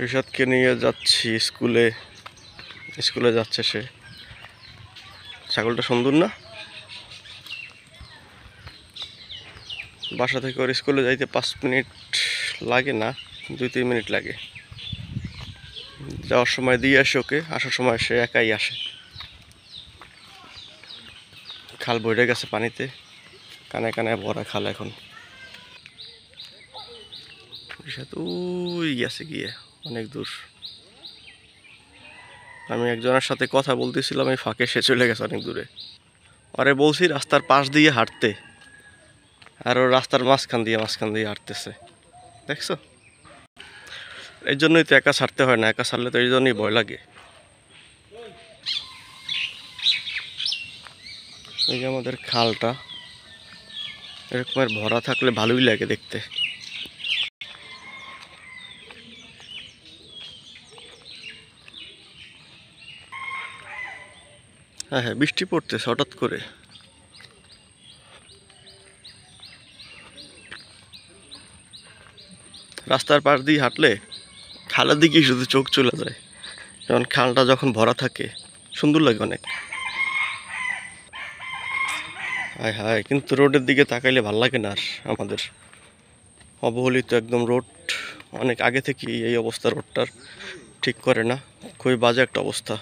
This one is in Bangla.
রিশাদকে নিয়ে যাচ্ছি স্কুলে। স্কুলে যাচ্ছে সে। ছাগলটা সুন্দর না? বাসা থেকে ওর স্কুলে যাইতে 5 মিনিট লাগে না, 2-3 মিনিট লাগে। যাওয়ার সময় দিয়ে আসে ওকে, আসার সময় সে একাই আসে। খাল বইরে গেছে পানিতে, কানায় কানায় ভরা খাল এখন। রিশাদ ওই গেছে গিয়ে অনেক দূর। আমি একজনের সাথে কথা বলতেছিলাম, এই ফাঁকে সে চলে গেছে অনেক দূরে। আরে বলছি রাস্তার পাশ দিয়ে হাঁটতে, আর ও রাস্তার মাঝখান দিয়ে হাঁটতেছে, দেখছো? এই জন্যই তো একা ছাড়তে হয় না, একা ছাড়লে তো এই জন্যই ভয় লাগে। এই যে আমাদের খালটা, এরকমের ভরা থাকলে ভালোই লাগে দেখতে। হ্যাঁ হ্যাঁ, বৃষ্টি পড়তেছে হঠাৎ করে। রাস্তার পাশ দিয়ে হাঁটলে খালের দিকেই শুধু চোখ চলে যায়, যেমন খালটা যখন ভরা থাকে সুন্দর লাগে অনেক। হায় হায়, কিন্তু রোডের দিকে তাকাইলে ভাল লাগে না আর আমাদের। অবহেলিত একদম রোড, অনেক আগে থেকেই এই অবস্থা রোডটার, ঠিক করে না, খুবই বাজে একটা অবস্থা।